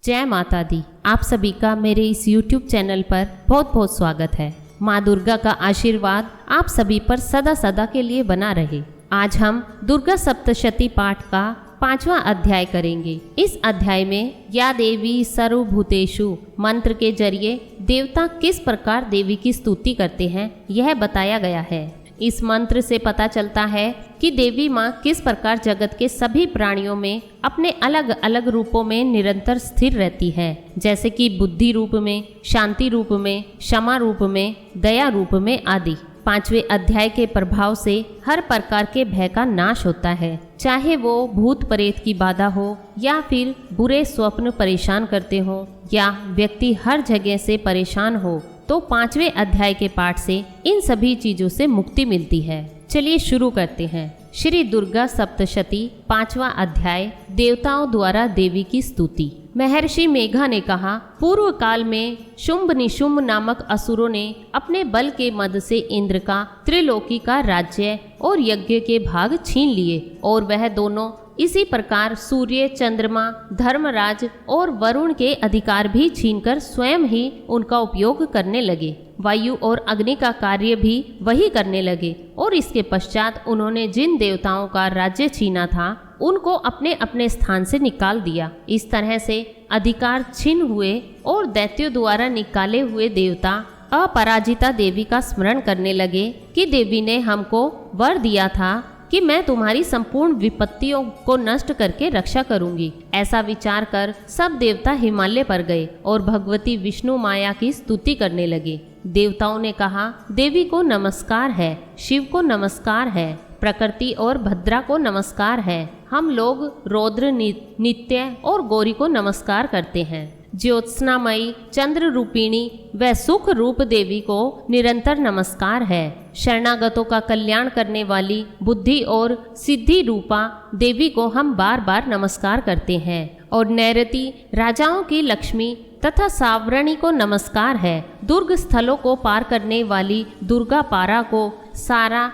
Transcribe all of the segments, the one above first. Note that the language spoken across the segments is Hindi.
जय माता दी। आप सभी का मेरे इस YouTube चैनल पर बहुत बहुत स्वागत है। माँ दुर्गा का आशीर्वाद आप सभी पर सदा सदा के लिए बना रहे। आज हम दुर्गा सप्तशती पाठ का 5वां अध्याय करेंगे। इस अध्याय में या देवी सर्वभूतेषु मंत्र के जरिए देवता किस प्रकार देवी की स्तुति करते हैं यह बताया गया है। इस मंत्र से पता चलता है कि देवी माँ किस प्रकार जगत के सभी प्राणियों में अपने अलग अलग रूपों में निरंतर स्थिर रहती है, जैसे कि बुद्धि रूप में, शांति रूप में, क्षमा रूप में, दया रूप में आदि। 5वें अध्याय के प्रभाव से हर प्रकार के भय का नाश होता है, चाहे वो भूत प्रेत की बाधा हो या फिर बुरे स्वप्न परेशान करते हो या व्यक्ति हर जगह से परेशान हो, तो 5वें अध्याय के पाठ से इन सभी चीजों से मुक्ति मिलती है। चलिए शुरू करते हैं। श्री दुर्गा सप्तशती 5वां अध्याय, देवताओं द्वारा देवी की स्तुति। महर्षि मेघा ने कहा, पूर्व काल में शुंभ निशुंभ नामक असुरों ने अपने बल के मद से इंद्र का त्रिलोकी का राज्य और यज्ञ के भाग छीन लिए, और वह दोनों इसी प्रकार सूर्य, चंद्रमा, धर्मराज और वरुण के अधिकार भी छीनकर स्वयं ही उनका उपयोग करने लगे। वायु और अग्नि का कार्य भी वही करने लगे, और इसके पश्चात उन्होंने जिन देवताओं का राज्य छीना था उनको अपने अपने स्थान से निकाल दिया। इस तरह से अधिकार छीन हुए और दैत्यों द्वारा निकाले हुए देवता अपराजिता देवी का स्मरण करने लगे कि देवी ने हमको वर दिया था कि मैं तुम्हारी संपूर्ण विपत्तियों को नष्ट करके रक्षा करूंगी। ऐसा विचार कर सब देवता हिमालय पर गए और भगवती विष्णु माया की स्तुति करने लगे। देवताओं ने कहा, देवी को नमस्कार है, शिव को नमस्कार है, प्रकृति और भद्रा को नमस्कार है। हम लोग रौद्र, नित्य और गौरी को नमस्कार करते हैं। ज्योत्सनामयी, चंद्र रूपिणी व सुख रूप देवी को निरंतर नमस्कार है। शरणागतों का कल्याण करने वाली बुद्धि और सिद्धि रूपा देवी को हम बार बार नमस्कार करते हैं। और नैरति, राजाओं की लक्ष्मी तथा सावरणी को नमस्कार है। दुर्ग स्थलों को पार करने वाली दुर्गा पारा को, सारा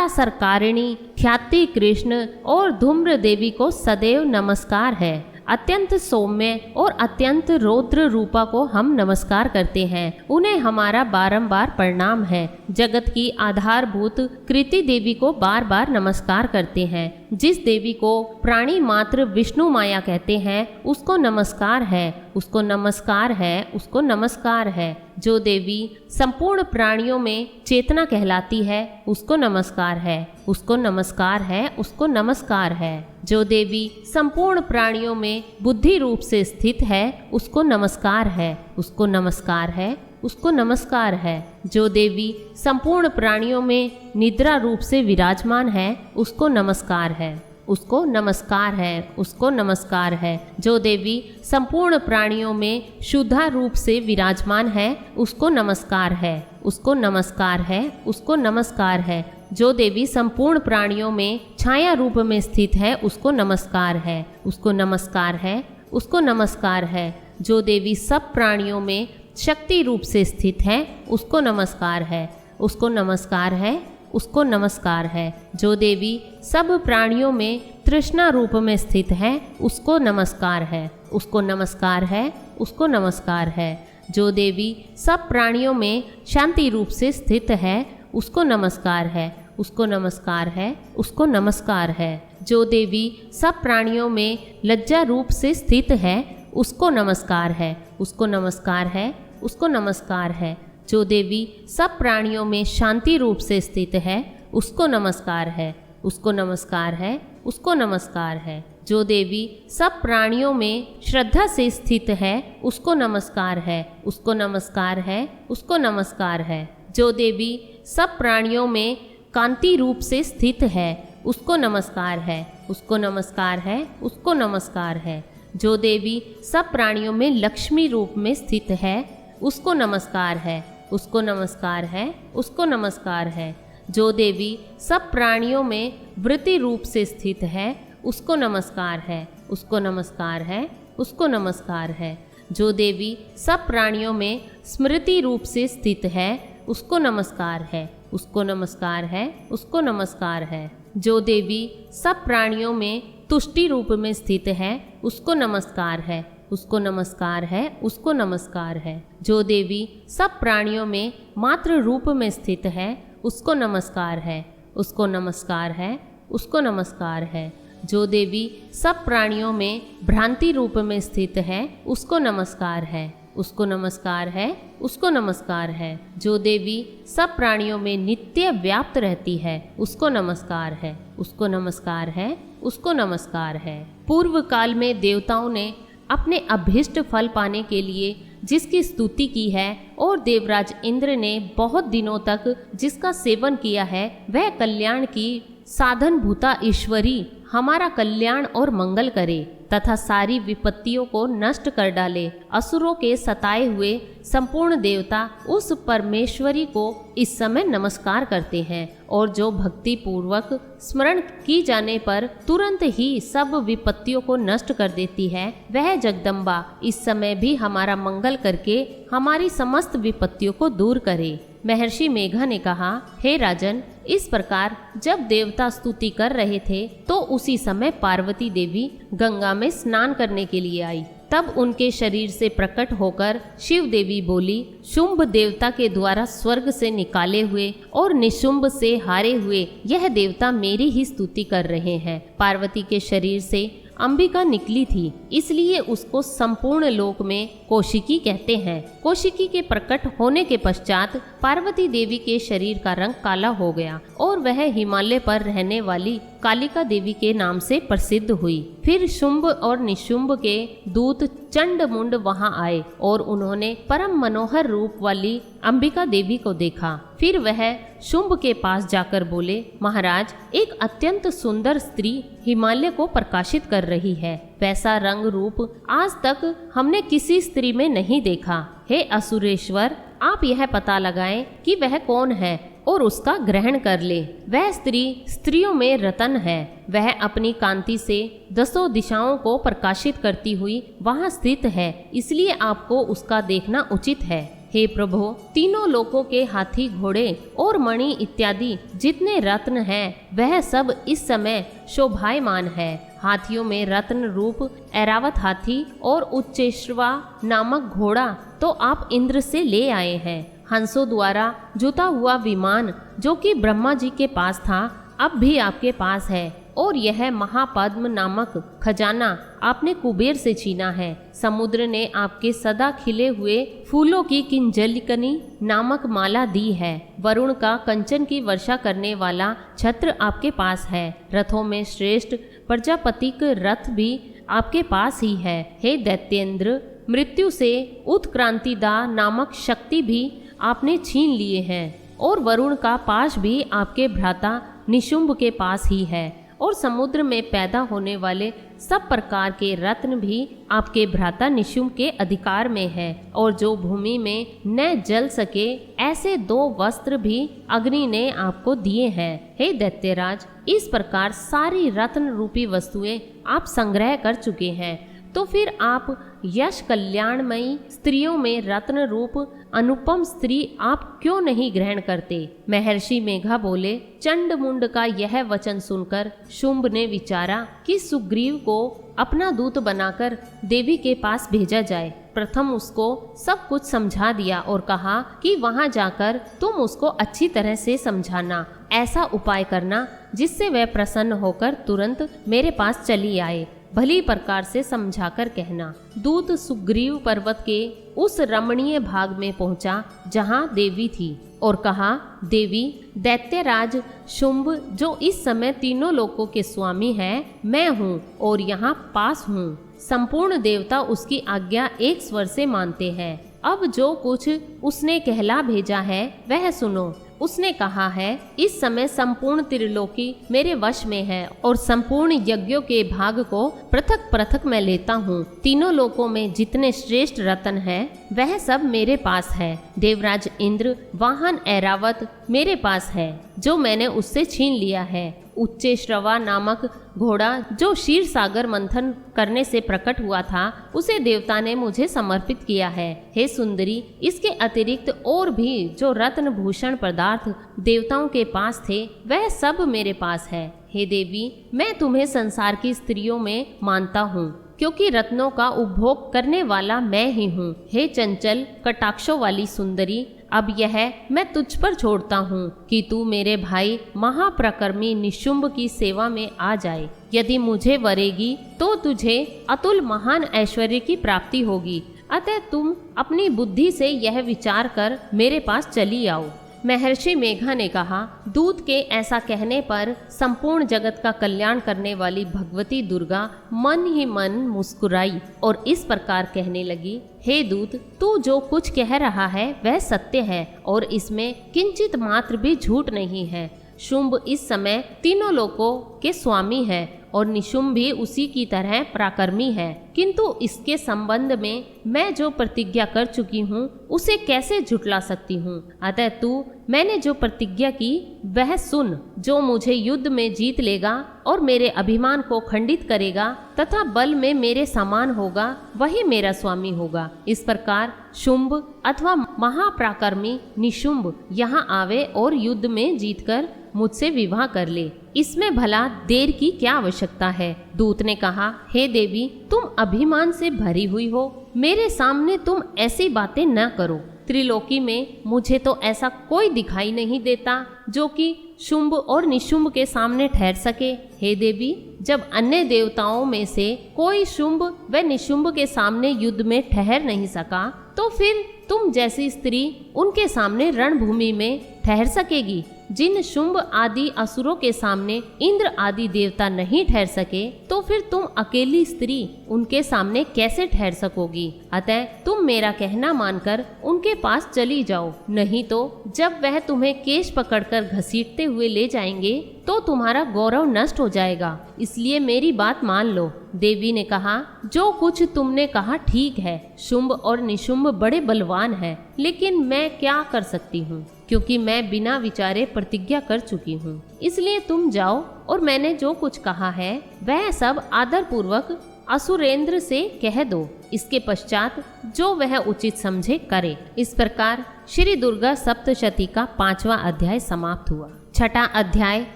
सरकारिणी, ख्याति कृष्ण और धूम्र देवी को सदैव नमस्कार है। अत्यंत सौम्य और अत्यंत रौद्र रूपा को हम नमस्कार करते हैं, उन्हें हमारा बारंबार प्रणाम है। जगत की आधारभूत कृति देवी को बार बार नमस्कार करते हैं। जिस देवी को प्राणी मात्र विष्णु माया कहते हैं उसको नमस्कार है, उसको नमस्कार है, उसको नमस्कार है। जो देवी संपूर्ण प्राणियों में चेतना कहलाती है उसको नमस्कार है, उसको नमस्कार है, उसको नमस्कार है। जो देवी संपूर्ण प्राणियों में बुद्धि रूप से स्थित है उसको नमस्कार है, उसको नमस्कार है, उसको नमस्कार है। जो देवी संपूर्ण प्राणियों में निद्रा रूप से विराजमान है उसको नमस्कार है, उसको नमस्कार है, उसको नमस्कार है। जो देवी संपूर्ण प्राणियों में शुद्धा रूप से विराजमान है उसको नमस्कार है, उसको नमस्कार है, उसको नमस्कार है। जो देवी संपूर्ण प्राणियों में छाया रूप में स्थित है उसको नमस्कार है, उसको नमस्कार है, उसको नमस्कार है। जो देवी सब प्राणियों में शक्ति रूप से स्थित है उसको नमस्कार है, उसको नमस्कार है, उसको नमस्कार है। जो देवी सब प्राणियों में तृष्णा रूप में स्थित है उसको नमस्कार है, उसको नमस्कार है, उसको नमस्कार है। जो देवी सब प्राणियों में शांति रूप से स्थित है उसको नमस्कार है, उसको नमस्कार है, उसको नमस्कार है। जो देवी सब प्राणियों में लज्जा रूप से स्थित है उसको नमस्कार है, उसको नमस्कार है, उसको नमस्कार है। जो देवी सब प्राणियों में शांति रूप से स्थित है उसको नमस्कार है, उसको नमस्कार है, उसको नमस्कार है। जो देवी सब प्राणियों में श्रद्धा से स्थित है उसको नमस्कार है, उसको नमस्कार है, उसको नमस्कार है। जो देवी सब प्राणियों में कांति रूप से स्थित है उसको नमस्कार है, उसको नमस्कार है, उसको नमस्कार है। जो देवी सब प्राणियों में लक्ष्मी रूप में स्थित है उसको नमस्कार है, उसको नमस्कार है, उसको नमस्कार है। जो देवी सब प्राणियों में वृत्ति रूप से स्थित है उसको नमस्कार है, उसको नमस्कार है, उसको नमस्कार है। जो देवी सब प्राणियों में स्मृति रूप से स्थित है उसको नमस्कार है, उसको नमस्कार है, उसको नमस्कार है। जो देवी सब प्राणियों में तुष्टि रूप में स्थित है उसको नमस्कार है, उसको नमस्कार है, उसको नमस्कार है। जो देवी सब प्राणियों में मात्र रूप में स्थित है, उसको नमस्कार है, उसको नमस्कार है, उसको नमस्कार है। जो देवी सब प्राणियों में भ्रांति रूप में स्थित है, उसको नमस्कार है, उसको नमस्कार है, उसको नमस्कार है। जो देवी सब प्राणियों में नित्य व्याप्त रहती है, उसको नमस्कार है, उसको नमस्कार है, उसको नमस्कार है। पूर्व काल में देवताओं ने अपने अभीष्ट फल पाने के लिए जिसकी स्तुति की है और देवराज इंद्र ने बहुत दिनों तक जिसका सेवन किया है, वह कल्याण की साधन भूता ईश्वरी हमारा कल्याण और मंगल करे तथा सारी विपत्तियों को नष्ट कर डाले। असुरों के सताए हुए संपूर्ण देवता उस परमेश्वरी को इस समय नमस्कार करते हैं और जो भक्ति पूर्वक स्मरण की जाने पर तुरंत ही सब विपत्तियों को नष्ट कर देती है, वह जगदम्बा इस समय भी हमारा मंगल करके हमारी समस्त विपत्तियों को दूर करे। महर्षि मेघा ने कहा, हे राजन, इस प्रकार जब देवता स्तुति कर रहे थे तो उसी समय पार्वती देवी गंगा में स्नान करने के लिए आई। तब उनके शरीर से प्रकट होकर शिव देवी बोली, शुंभ देवता के द्वारा स्वर्ग से निकाले हुए और निशुंभ से हारे हुए यह देवता मेरी ही स्तुति कर रहे हैं। पार्वती के शरीर से अंबिका निकली थी, इसलिए उसको संपूर्ण लोक में कौशिकी कहते हैं। कौशिकी के प्रकट होने के पश्चात पार्वती देवी के शरीर का रंग काला हो गया और वह हिमालय पर रहने वाली कालिका देवी के नाम से प्रसिद्ध हुई। फिर शुंभ और निशुंभ के दूत चंड मुंड वहां आए और उन्होंने परम मनोहर रूप वाली अंबिका देवी को देखा। फिर वह शुंभ के पास जाकर बोले, महाराज, एक अत्यंत सुंदर स्त्री हिमालय को प्रकाशित कर रही है। वैसा रंग रूप आज तक हमने किसी स्त्री में नहीं देखा। हे असुरेश्वर, आप यह पता लगाएं कि वह कौन है और उसका ग्रहण कर ले। वह स्त्री स्त्रियों में रतन है। वह अपनी कांति से दसों दिशाओं को प्रकाशित करती हुई वहां स्थित है, इसलिए आपको उसका देखना उचित है। हे प्रभु, तीनों लोकों के हाथी, घोड़े और मणि इत्यादि जितने रत्न हैं, वह सब इस समय शोभायमान है। हाथियों में रत्न रूप ऐरावत हाथी और उच्चेश्रवा नामक घोड़ा तो आप इंद्र से ले आए हैं। हंसों द्वारा जुता हुआ विमान जो कि ब्रह्मा जी के पास था, अब भी आपके पास है। और यह महापद्म नामक खजाना आपने कुबेर से छीना है। समुद्र ने आपके सदा खिले हुए फूलों की किंजलिकनी नामक माला दी है। वरुण का कंचन की वर्षा करने वाला छत्र आपके पास है। रथों में श्रेष्ठ प्रजापतिक रथ भी आपके पास ही है। हे दैत्येंद्र, मृत्यु से उत्क्रांतिदा नामक शक्ति भी आपने छीन लिए हैं और वरुण का पाश भी आपके भ्राता निशुंभ के पास ही है और समुद्र में पैदा होने वाले सब प्रकार के रत्न भी आपके भ्राता निशुंभ के अधिकार में है और जो भूमि में न जल सके ऐसे 2 वस्त्र भी अग्नि ने आपको दिए हैं। हे दैत्यराज, इस प्रकार सारी रत्न रूपी वस्तुएं आप संग्रह कर चुके हैं, तो फिर आप यश कल्याणमयी स्त्रियों में रत्न रूप अनुपम स्त्री आप क्यों नहीं ग्रहण करते? महर्षि मेघा बोले, चंड मुंड का यह वचन सुनकर शुंभ ने विचारा कि सुग्रीव को अपना दूत बनाकर देवी के पास भेजा जाए। प्रथम उसको सब कुछ समझा दिया और कहा कि वहां जाकर तुम उसको अच्छी तरह से समझाना, ऐसा उपाय करना जिससे वह प्रसन्न होकर तुरंत मेरे पास चली आए। भली प्रकार से समझाकर कहना। दूत सुग्रीव पर्वत के उस रमणीय भाग में पहुंचा जहां देवी थी और कहा, देवी, दैत्यराज शुंभ जो इस समय तीनों लोकों के स्वामी है, मैं हूँ और यहाँ पास हूँ। संपूर्ण देवता उसकी आज्ञा एक स्वर से मानते हैं। अब जो कुछ उसने कहला भेजा है वह सुनो। उसने कहा है, इस समय संपूर्ण त्रिलोकी मेरे वश में है और संपूर्ण यज्ञों के भाग को पृथक पृथक मैं लेता हूँ। तीनों लोकों में जितने श्रेष्ठ रत्न है वह सब मेरे पास है। देवराज इंद्र वाहन ऐरावत मेरे पास है जो मैंने उससे छीन लिया है। उच्चेश्रवा नामक घोड़ा जो क्षीर सागर मंथन करने से प्रकट हुआ था, उसे देवता ने मुझे समर्पित किया है। हे सुंदरी, इसके अतिरिक्त और भी जो रत्न भूषण पदार्थ देवताओं के पास थे वह सब मेरे पास है। हे देवी, मैं तुम्हें संसार की स्त्रियों में मानता हूँ। क्योंकि रत्नों का उपभोग करने वाला मैं ही हूँ। हे चंचल कटाक्षों वाली सुंदरी, अब यह मैं तुझ पर छोड़ता हूँ कि तू मेरे भाई महाप्रकर्मी निशुंभ की सेवा में आ जाए। यदि मुझे वरेगी तो तुझे अतुल महान ऐश्वर्य की प्राप्ति होगी। अतः तुम अपनी बुद्धि से यह विचार कर मेरे पास चली आओ। महर्षि मेघा ने कहा, दूत के ऐसा कहने पर संपूर्ण जगत का कल्याण करने वाली भगवती दुर्गा मन ही मन मुस्कुराई और इस प्रकार कहने लगी, हे दूत, तू जो कुछ कह रहा है वह सत्य है और इसमें किंचित मात्र भी झूठ नहीं है। शुंभ इस समय तीनों लोकों के स्वामी है और निशुंभ भी उसी की तरह पराक्रमी है, किंतु इसके संबंध में मैं जो प्रतिज्ञा कर चुकी हूँ उसे कैसे झुटला सकती हूँ। अतः तू मैंने जो प्रतिज्ञा की वह सुन। जो मुझे युद्ध में जीत लेगा और मेरे अभिमान को खंडित करेगा तथा बल में मेरे समान होगा वही मेरा स्वामी होगा। इस प्रकार शुंभ अथवा महापराक्रमी निशुंभ यहाँ आवे और युद्ध में जीतकर मुझसे विवाह कर ले। इसमें भला देर की क्या आवश्यकता है। दूत ने कहा, हे देवी, तुम अभिमान से भरी हुई हो, मेरे सामने तुम ऐसी बातें न करो। त्रिलोकी में मुझे तो ऐसा कोई दिखाई नहीं देता जो कि शुंभ और निशुंभ के सामने ठहर सके। हे देवी, जब अन्य देवताओं में से कोई शुंभ व निशुंभ के सामने युद्ध में ठहर नहीं सका तो फिर तुम जैसी स्त्री उनके सामने रणभूमि में ठहर सकेगी। जिन शुंभ आदि असुरों के सामने इंद्र आदि देवता नहीं ठहर सके तो फिर तुम अकेली स्त्री उनके सामने कैसे ठहर सकोगी। अतः तुम मेरा कहना मानकर उनके पास चली जाओ, नहीं तो जब वह तुम्हें केश पकड़कर घसीटते हुए ले जाएंगे तो तुम्हारा गौरव नष्ट हो जाएगा। इसलिए मेरी बात मान लो। देवी ने कहा, जो कुछ तुमने कहा ठीक है। शुंभ और निशुंभ बड़े बलवान हैं, लेकिन मैं क्या कर सकती हूँ, क्योंकि मैं बिना विचारे प्रतिज्ञा कर चुकी हूँ। इसलिए तुम जाओ और मैंने जो कुछ कहा है वह सब आदर पूर्वक असुरेंद्र से कह दो। इसके पश्चात जो वह उचित समझे करे। इस प्रकार श्री दुर्गा सप्तशती का 5वां अध्याय समाप्त हुआ। 6ठा अध्याय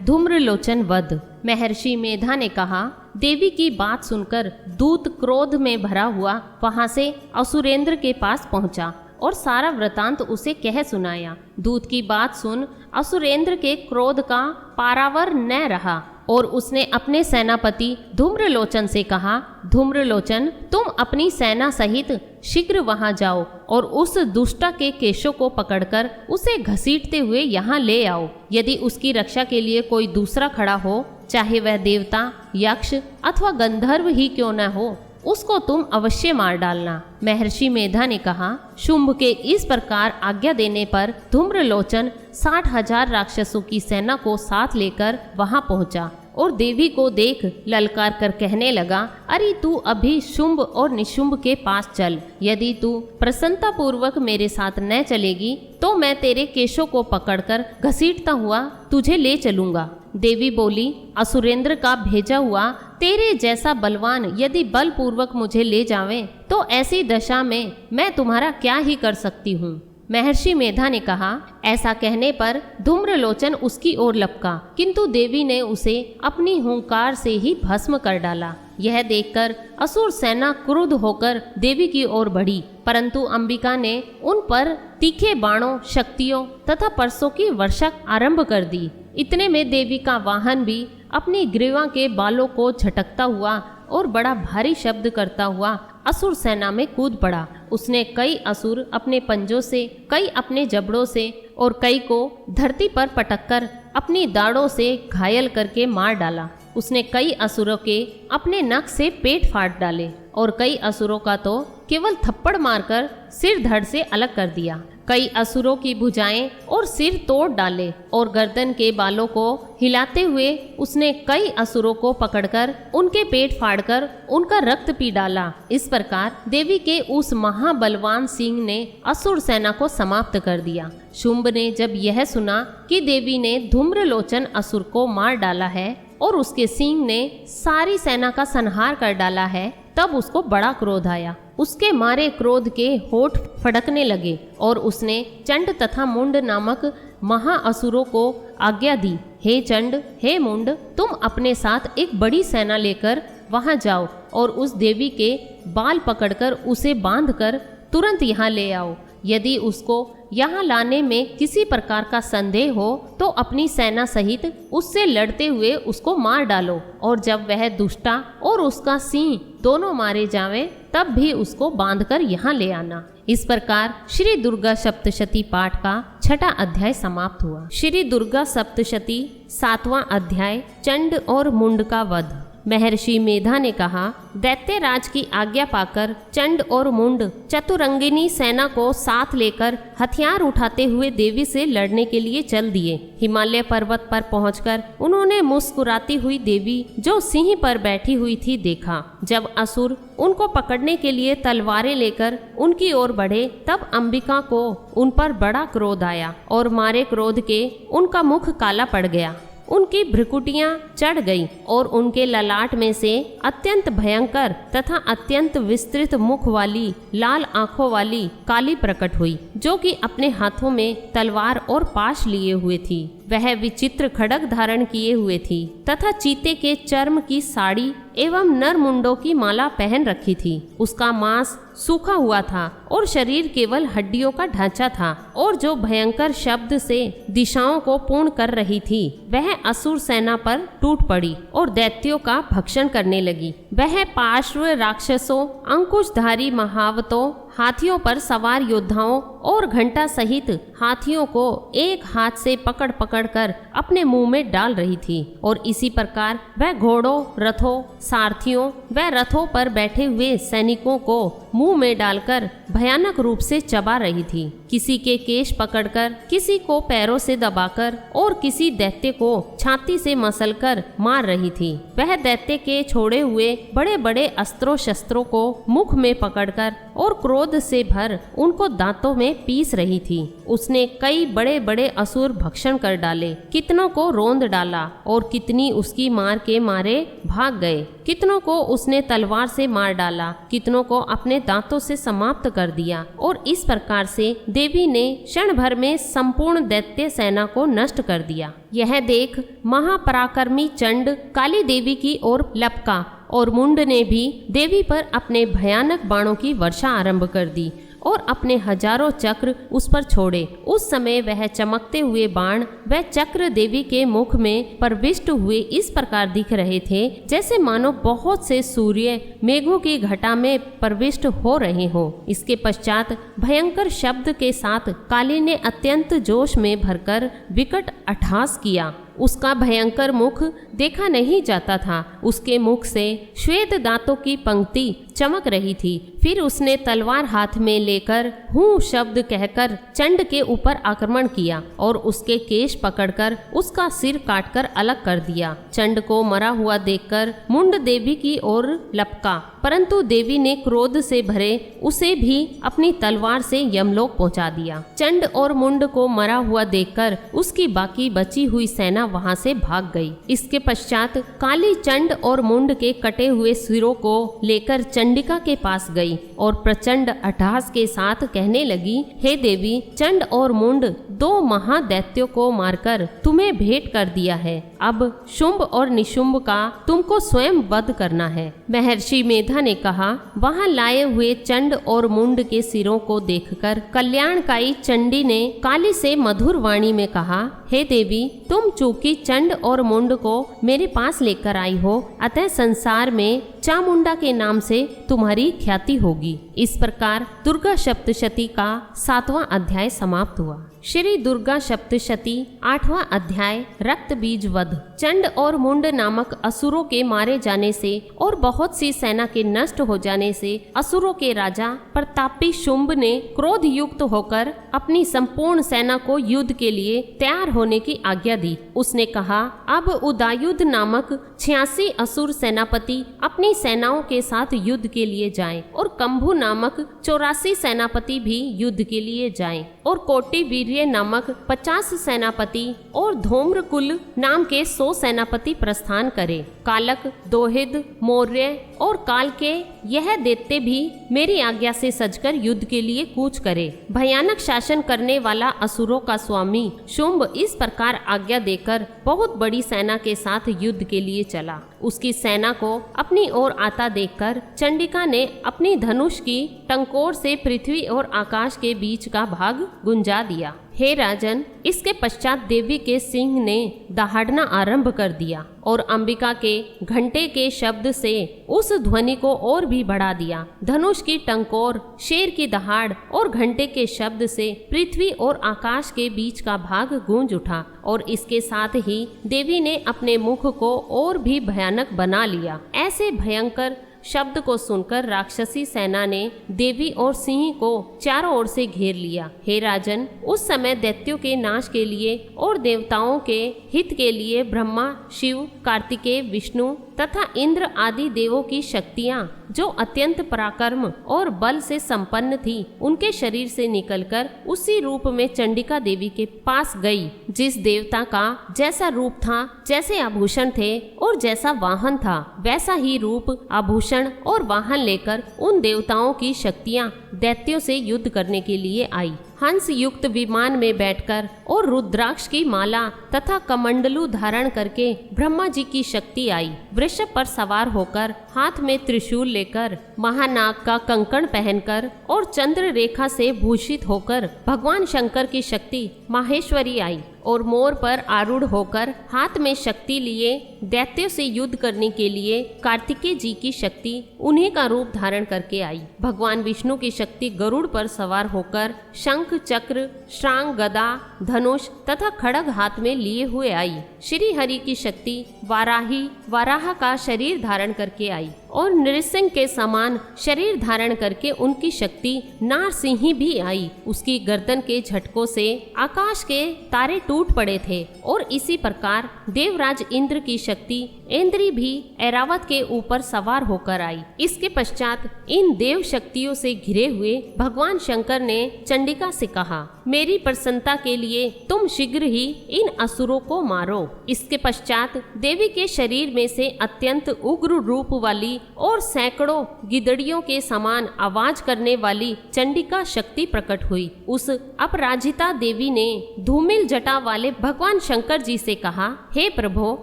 धूम्रलोचन वध। महर्षि मेधा ने कहा, देवी की बात सुनकर दूत क्रोध में भरा हुआ वहां से असुरेंद्र के पास पहुंचा और सारा वृतांत उसे कह सुनाया। दूत की बात सुन असुरेंद्र के क्रोध का पारावर न रहा और उसने अपने सेनापति धूम्रलोचन से कहा, धूम्रलोचन, तुम अपनी सेना सहित शीघ्र वहां जाओ और उस दुष्टा के केशों को पकड़कर उसे घसीटते हुए यहाँ ले आओ। यदि उसकी रक्षा के लिए कोई दूसरा खड़ा हो, चाहे वह देवता, यक्ष अथवा गंधर्व ही क्यों न हो, उसको तुम अवश्य मार डालना। महर्षि मेधा ने कहा, शुंभ के इस प्रकार आज्ञा देने पर धूम्रलोचन 60,000 राक्षसों की सेना को साथ लेकर वहां पहुंचा और देवी को देख ललकार कर कहने लगा, अरे तू अभी शुंभ और निशुंभ के पास चल। यदि तू प्रसन्नता पूर्वक मेरे साथ न चलेगी तो मैं तेरे केशों को पकड़कर घसीटता हुआ तुझे ले चलूंगा। देवी बोली, असुरेंद्र का भेजा हुआ तेरे जैसा बलवान यदि बलपूर्वक मुझे ले जावे तो ऐसी दशा में मैं तुम्हारा क्या ही कर सकती हूँ। महर्षि मेधा ने कहा, ऐसा कहने पर धूम्रलोचन उसकी ओर लपका, किंतु देवी ने उसे अपनी हुंकार से ही भस्म कर डाला। यह देखकर असुर सेना क्रुद्ध होकर देवी की ओर बढ़ी, परंतु अंबिका ने उन पर तीखे बाणों, शक्तियों तथा परसों की वर्षा आरंभ कर दी। इतने में देवी का वाहन भी अपनी ग्रीवा के बालों को झटकता हुआ और बड़ा भारी शब्द करता हुआ असुर सेना में कूद पड़ा। उसने कई असुर अपने पंजों से, कई अपने जबड़ों से और कई को धरती पर पटककर अपनी दाढ़ों से घायल करके मार डाला। उसने कई असुरों के अपने नख से पेट फाड़ डाले और कई असुरों का तो केवल थप्पड़ मारकर सिर धड़ से अलग कर दिया। कई असुरों की भुजाएं और सिर तोड़ डाले और गर्दन के बालों को हिलाते हुए उसने कई असुरों को पकड़कर उनके पेट फाड़कर उनका रक्त पी डाला। इस प्रकार देवी के उस महाबलवान सिंह ने असुर सेना को समाप्त कर दिया। शुंभ ने जब यह सुना कि देवी ने धूम्रलोचन असुर को मार डाला है और उसके सिंह ने सारी सेना का संहार कर डाला है, तब उसको बड़ा क्रोध आया। उसके मारे क्रोध के होठ फड़कने लगे और उसने चंड तथा मुंड नामक महाअसुरों को आज्ञा दी, हे चंड, हे मुंड, तुम अपने साथ एक बड़ी सेना लेकर वहां जाओ और उस देवी के बाल पकड़कर उसे बांधकर तुरंत यहाँ ले आओ। यदि उसको यहाँ लाने में किसी प्रकार का संदेह हो तो अपनी सेना सहित उससे लड़ते हुए उसको मार डालो, और जब वह दुष्टा और उसका सिंह दोनों मारे जावें तब भी उसको बांधकर यहाँ ले आना। इस प्रकार श्री दुर्गा सप्तशती पाठ का 6वां अध्याय समाप्त हुआ। श्री दुर्गा सप्तशती 7वां अध्याय चंड और मुंड का वध। महर्षि मेधा ने कहा, दैत्यराज की आज्ञा पाकर चंड और मुंड चतुरंगिनी सेना को साथ लेकर हथियार उठाते हुए देवी से लड़ने के लिए चल दिए। हिमालय पर्वत पर पहुंचकर उन्होंने मुस्कुराती हुई देवी जो सिंह पर बैठी हुई थी देखा। जब असुर उनको पकड़ने के लिए तलवारें लेकर उनकी ओर बढ़े तब अंबिका को उन पर बड़ा क्रोध आया और मारे क्रोध के उनका मुख काला पड़ गया। उनकी भ्रुकुटियां चढ़ गईं और उनके ललाट में से अत्यंत भयंकर तथा अत्यंत विस्तृत मुख वाली लाल आंखों वाली काली प्रकट हुई, जो कि अपने हाथों में तलवार और पाश लिए हुए थी। वह विचित्र खड्ग धारण किए हुए थी तथा चीते के चर्म की साड़ी एवं नर मुंडों की माला पहन रखी थी। उसका मांस सूखा हुआ था और शरीर केवल हड्डियों का ढांचा था, और जो भयंकर शब्द से दिशाओं को पूर्ण कर रही थी वह असुर सेना पर टूट पड़ी और दैत्यों का भक्षण करने लगी। वह पार्श्व राक्षसों, अंकुशधारी महावतों, हाथियों पर सवार योद्धाओं और घंटा सहित हाथियों को एक हाथ से पकड़ पकड़ कर अपने मुंह में डाल रही थी, और इसी प्रकार वह घोड़ों, रथों, सारथियों व रथों पर बैठे हुए सैनिकों को मुंह में डालकर भयानक रूप से चबा रही थी। किसी के केश पकड़कर, किसी को पैरों से दबाकर और किसी दैत्य को छाती से मसलकर मार रही थी। वह दैत्य के छोड़े हुए बड़े बड़े अस्त्रों शस्त्रों को मुख में पकड़कर और क्रोध से भर उनको दांतों में पीस रही थी। उसने कई बड़े बड़े असुर भक्षण कर डाले, कितनों को रोंद डाला और कितनी उसकी मार के मारे भाग गए। कितनों को उसने तलवार से मार डाला, कितनों को अपने दांतों से समाप्त कर दिया, और इस प्रकार से देवी ने क्षण भर में संपूर्ण दैत्य सेना को नष्ट कर दिया। यह देख महापराक्रमी चंड काली देवी की ओर लपका और मुंड ने भी देवी पर अपने भयानक बाणों की वर्षा आरंभ कर दी और अपने हजारों चक्र उस पर छोड़े। उस समय वह चमकते हुए बाण व चक्र देवी के मुख में प्रविष्ट हुए इस प्रकार दिख रहे थे जैसे मानो बहुत से सूर्य मेघों की घटा में प्रविष्ट हो रहे हो। इसके पश्चात भयंकर शब्द के साथ काली ने अत्यंत जोश में भरकर विकट अट्टहास किया। उसका भयंकर मुख देखा नहीं जाता था। उसके मुख से श्वेत दांतों की पंक्ति चमक रही थी। फिर उसने तलवार हाथ में लेकर हूँ शब्द कहकर चंड के ऊपर आक्रमण किया और उसके केश पकड़कर उसका सिर काटकर अलग कर दिया। चंड को मरा हुआ देखकर मुंड देवी की ओर लपका, परंतु देवी ने क्रोध से भरे उसे भी अपनी तलवार से यमलोक पहुंचा दिया। चंड और मुंड को मरा हुआ देखकर उसकी बाकी बची हुई सेना वहां से भाग गई। इसके पश्चात काली चंड और मुंड के कटे हुए सिरों को लेकर चंडिका के पास गई और प्रचंड अट्टहास के साथ कहने लगी, हे देवी, चंड और मुंड दो महादैत्यों को मारकर तुम्हें भेंट कर दिया है। अब शुंभ और निशुंभ का तुमको स्वयं वध करना है। महर्षि मेधा ने कहा, वहां लाए हुए चंड और मुंड के सिरों को देखकर कल्याणकाई चंडी ने काली से मधुर वाणी में कहा, हे देवी, तुम चूंकि चंड और मुंड को मेरे पास लेकर आई हो, अतः संसार में चामुंडा के नाम से तुम्हारी ख्याति होगी। इस प्रकार दुर्गा सप्तशती का 7वां अध्याय समाप्त हुआ। श्री दुर्गा सप्तशती 8वां अध्याय रक्त बीज वध। चंड और मुंड नामक असुरों के मारे जाने से और बहुत सी सेना के नष्ट हो जाने से असुरों के राजा प्रतापी शुंभ ने क्रोध युक्त होकर अपनी संपूर्ण सेना को युद्ध के लिए तैयार होने की आज्ञा दी। उसने कहा, अब उदायुध नामक 86 असुर सेनापति अपनी सेनाओं के साथ युद्ध के लिए जाएं और कंभु नामक 84 सेनापति भी युद्ध के लिए जाएं और कोटि वीर्य नामक 50 सेनापति और धूम्रकुल नाम के 100 सेनापति प्रस्थान करे। कालक, दोहिद, मौर्य और काल के यह दैत्य भी मेरी आज्ञा से सजकर युद्ध के लिए कूच करे। भयानक शासन करने वाला असुरों का स्वामी शुंभ इस प्रकार आज्ञा देकर बहुत बड़ी सेना के साथ युद्ध के लिए चला। उसकी सेना को अपनी ओर आता देखकर चंडिका ने अपनी धनुष की टंकोर से पृथ्वी और आकाश के बीच का भाग गुंजा दिया। हे राजन, इसके पश्चात देवी के सिंह ने दहाड़ना आरंभ कर दिया और अंबिका के घंटे के शब्द से उस ध्वनि को और भी बढ़ा दिया। धनुष की टंकोर, शेर की दहाड़ और घंटे के शब्द से पृथ्वी और आकाश के बीच का भाग गूंज उठा और इसके साथ ही देवी ने अपने मुख को और भी भयानक बना लिया। ऐसे भयंकर शब्द को सुनकर राक्षसी सेना ने देवी और सिंह को चारों ओर से घेर लिया। हे राजन, उस समय दैत्यों के नाश के लिए और देवताओं के हित के लिए ब्रह्मा, शिव, कार्तिकेय, विष्णु तथा इंद्र आदि देवों की शक्तियां जो अत्यंत पराक्रम और बल से संपन्न थी, उनके शरीर से निकलकर उसी रूप में चंडिका देवी के पास गई। जिस देवता का जैसा रूप था, जैसे आभूषण थे और जैसा वाहन था, वैसा ही रूप, आभूषण और वाहन लेकर उन देवताओं की शक्तियां दैत्यों से युद्ध करने के लिए आई। हंस युक्त विमान में बैठकर और रुद्राक्ष की माला तथा कमंडलू धारण करके ब्रह्मा जी की शक्ति आई। वृषभ पर सवार होकर, हाथ में त्रिशूल लेकर, महानाग का कंकण पहनकर और चंद्र रेखा से भूषित होकर भगवान शंकर की शक्ति माहेश्वरी आई और मोर पर आरूढ़ होकर हाथ में शक्ति लिए दैत्यों से युद्ध करने के लिए कार्तिकेय जी की शक्ति उन्हीं का रूप धारण करके आई। भगवान विष्णु की शक्ति गरुड़ पर सवार होकर शंख, चक्र, श्रांग, गदा, धनुष तथा खड्ग हाथ में लिए हुए आई। श्री हरि की शक्ति वाराही, वराह का शरीर धारण करके आई और नृसिंह के समान शरीर धारण करके उनकी शक्ति नारसिंही भी आई। उसकी गर्दन के झटकों से आकाश के तारे टूट पड़े थे और इसी प्रकार देवराज इंद्र की शक्ति इंद्री भी ऐरावत के ऊपर सवार होकर आई। इसके पश्चात इन देव शक्तियों से घिरे हुए भगवान शंकर ने चंडिका से कहा, मेरी प्रसन्नता के लिए तुम शीघ्र ही इन असुरों को मारो। इसके पश्चात देवी के शरीर में से अत्यंत उग्र रूप वाली और सैकड़ों गिदड़ियों के समान आवाज करने वाली चंडिका शक्ति प्रकट हुई। उस अपराजिता देवी ने धूमिल जटा वाले भगवान शंकर जी से कहा, हे प्रभु,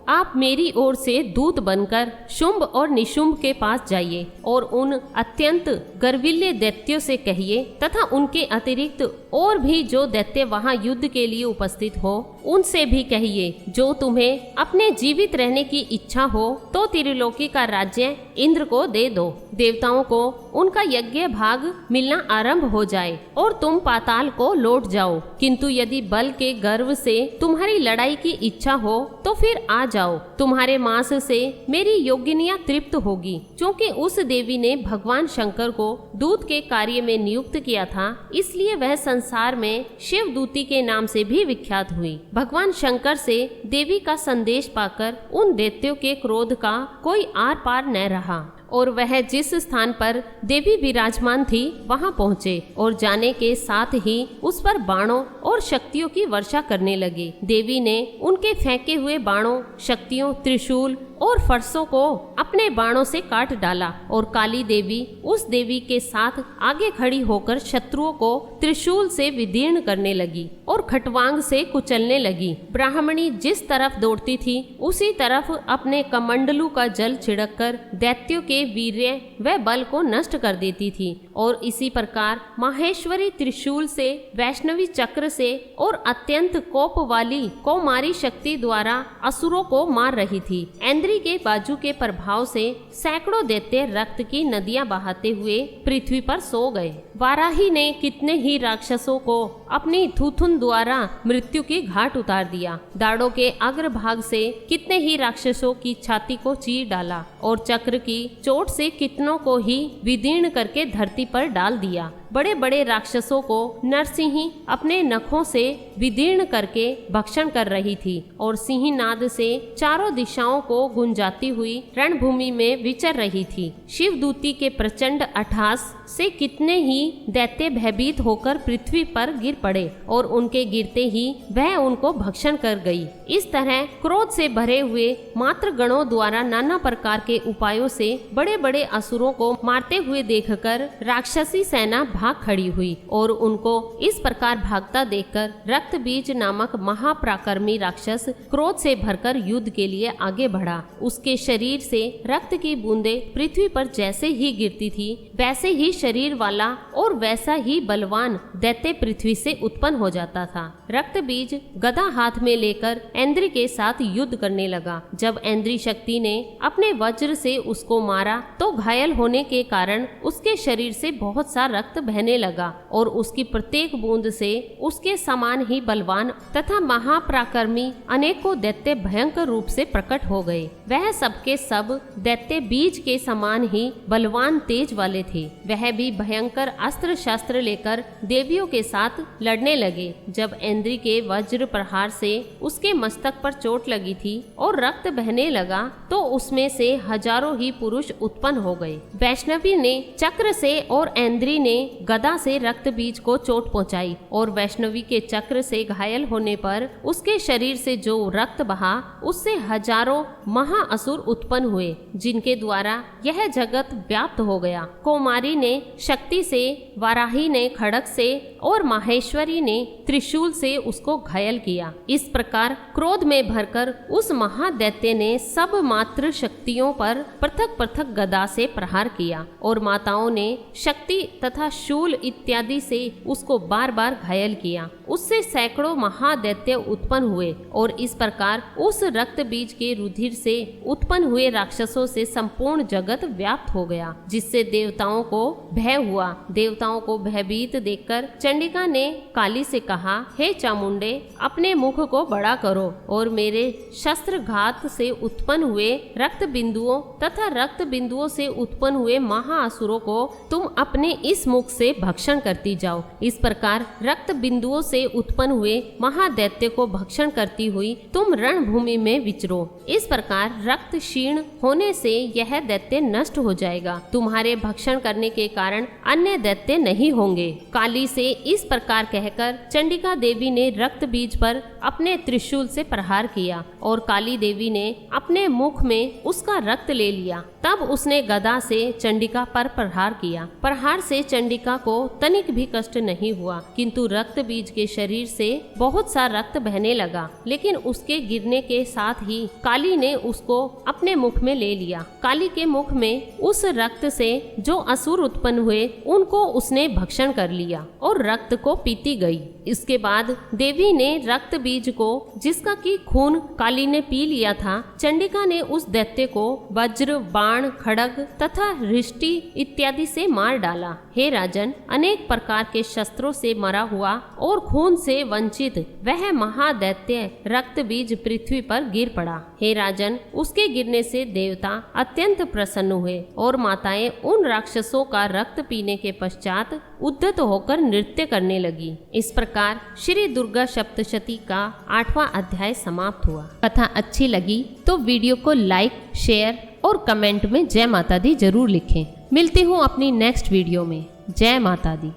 आप मेरी ओर से दूत बनकर शुंभ और निशुंभ के पास जाइए और उन अत्यंत गर्विल्य दैत्यों से कहिए तथा उनके अतिरिक्त और भी जो दैत्य वहां युद्ध के लिए उपस्थित हो, उनसे भी कहिए, जो तुम्हें अपने जीवित रहने की इच्छा हो तो त्रिलोकी का राज्य इंद्र को दे दो। देवताओं को उनका यज्ञ भाग मिलना आरंभ हो जाए और तुम पाताल को लौट जाओ। किंतु यदि बल के गर्व से तुम्हारी लड़ाई की इच्छा हो तो फिर आ जाओ। तुम्हारे मांस से मेरी योगिनियां तृप्त होगी। क्योंकि उस देवी ने भगवान शंकर को दूत के कार्य में नियुक्त किया था, इसलिए वह संसार में शिव दूती के नाम से भी विख्यात हुई। भगवान शंकर से देवी का संदेश पाकर उन दैत्यों के क्रोध का कोई आर पार न रहा और वह जिस स्थान पर देवी विराजमान थी वहां पहुँचे और जाने के साथ ही उस पर बाणों और शक्तियों की वर्षा करने लगे। देवी ने उनके फेंके हुए बाणों, शक्तियों, त्रिशूल और फरसों को अपने बाणों से काट डाला और काली देवी उस देवी के साथ आगे खड़ी होकर शत्रुओं को त्रिशूल से विदीर्ण करने लगी और खटवांग से कुचलने लगी। ब्राह्मणी जिस तरफ दौड़ती थी उसी तरफ अपने कमंडलू का जल छिड़ककर दैत्यों के वीर्य व बल को नष्ट कर देती थी और इसी प्रकार माहेश्वरी त्रिशूल से, वैष्णवी चक्र से और अत्यंत कोप वाली कौमारी शक्ति द्वारा असुरों को मार रही थी। इंद्री के बाजू के प्रभाव से सैकड़ों दैत्य रक्त की नदियां बहाते हुए पृथ्वी पर सो गए। वाराही ने कितने ही राक्षसों को अपनी थूथुन द्वारा मृत्यु की घाट उतार दिया। दाढ़ों के अग्रभाग से कितने ही राक्षसों की छाती को चीर डाला और चक्र की चोट से कितनों को ही विदीर्ण करके धरती पर डाल दिया। बड़े बड़े राक्षसों को नरसिंही अपने नखों से विदीर्ण करके भक्षण कर रही थी और सिंहनाद से चारों दिशाओं को गुंजाती हुई रणभूमि में विचर रही थी। शिवदूती के प्रचंड अट्टहास से कितने ही दैत्य भयभीत होकर पृथ्वी पर गिर पड़े और उनके गिरते ही वह उनको भक्षण कर गई। इस तरह क्रोध से भरे हुए मातृ गणों द्वारा नाना प्रकार के उपायों से बड़े बड़े असुरों को मारते हुए देखकर राक्षसी सेना भाग खड़ी हुई और उनको इस प्रकार भागता देखकर रक्तबीज नामक महापराक्रमी राक्षस क्रोध से भरकर युद्ध के लिए आगे बढ़ा। उसके शरीर से रक्त की बूंदें पृथ्वी पर जैसे ही गिरती थी वैसे ही शरीर वाला और वैसा ही बलवान दैत्य पृथ्वी से उत्पन्न हो जाता था। रक्तबीज गदा हाथ में लेकर ऐन्द्री के साथ युद्ध करने लगा। जब ऐन्द्री शक्ति ने अपने वज्र से उसको मारा तो घायल होने के कारण उसके शरीर से बहुत सा रक्त बहने लगा और उसकी प्रत्येक बूंद से उसके समान ही बलवान तथा महापराक्रमी अनेकों दैत्य भयंकर रूप से प्रकट हो गए। वह सबके सब दैत्य बीज के समान ही बलवान तेज वाले थे। वह भी भयंकर अस्त्र शस्त्र लेकर देवियों के साथ लड़ने लगे। जब ऐन्द्री के वज्र प्रहार से उसके मस्तक पर चोट लगी थी और रक्त बहने लगा तो उसमें से हजारों ही पुरुष उत्पन्न हो गए। वैष्णवी ने चक्र से और ऐन्द्री ने गदा से रक्त बीज को चोट पहुंचाई और वैष्णवी के चक्र से घायल होने पर उसके शरीर से जो रक्त बहा उससे हजारों महाअसुर उत्पन्न हुए जिनके द्वारा यह जगत व्याप्त हो गया। कौमारी ने शक्ति से, वाराही ने खड़ग से और माहेश्वरी ने त्रिशूल से उसको घायल किया। इस प्रकार क्रोध में भरकर उस महादैत्य ने सब मात्र शक्तियों पर पृथक पृथक गदा से प्रहार किया और माताओं ने शक्ति तथा शूल इत्यादि से उसको बार बार घायल किया। उससे सैकड़ों महादैत्य उत्पन्न हुए और इस प्रकार उस रक्त बीज के रुधिर से उत्पन्न हुए राक्षसों से संपूर्ण जगत व्याप्त हो गया, जिससे देवताओं को भय हुआ। देवताओं को भयभीत देखकर चंडिका ने काली से कहा, हे चामुंडे, अपने मुख को बड़ा करो और मेरे शस्त्र घात से उत्पन्न हुए रक्त बिंदुओं तथा रक्त बिंदुओं से उत्पन्न हुए महाअसुरों को तुम अपने इस मुख से भक्षण करती जाओ। इस प्रकार रक्त बिंदुओं से उत्पन्न हुए महादैत्य को भक्षण करती हुई तुम रणभूमि में विचरो। इस प्रकार रक्त क्षीण होने से यह दैत्य नष्ट हो जाएगा। तुम्हारे भक्षण करने के कारण अन्य दैत्य नहीं होंगे। काली से इस प्रकार कहकर चंडिका देवी ने रक्त बीज पर अपने त्रिशूल से प्रहार किया और काली देवी ने अपने मुख में उसका रक्त ले लिया। तब उसने गदा से चंडिका पर प्रहार किया। प्रहार से चंडिका को तनिक भी कष्ट नहीं हुआ, किंतु रक्त बीज के शरीर से बहुत सा रक्त बहने लगा। लेकिन उसके गिरने के साथ ही काली ने उसको अपने मुख में ले लिया। काली के मुख में उस रक्त से जो असुर उत्पन्न हुए उनको उसने भक्षण कर लिया और रक्त को पीती गई। इसके बाद देवी ने रक्त बीज को, जिसका की खून काली ने पी लिया था, चंडिका ने उस दैत्य को वज्र, बाण, खड़ग तथा रिष्टि इत्यादि से मार डाला। हे राजन, अनेक प्रकार के शस्त्रों से मरा हुआ और खून से वंचित वह महादैत्य रक्त बीज पृथ्वी पर गिर पड़ा। हे राजन, उसके गिरने से देवता अत्यंत प्रसन्न हुए और माताएं उन राक्षसों का रक्त पीने के पश्चात उद्धत होकर नृत्य करने लगी। इस प्रकार श्री दुर्गा सप्तशती का 8वां अध्याय समाप्त हुआ। कथा अच्छी लगी तो वीडियो को लाइक, शेयर और कमेंट में जय माता दी जरूर लिखें। मिलती हूँ अपनी नेक्स्ट वीडियो में। जय माता दी।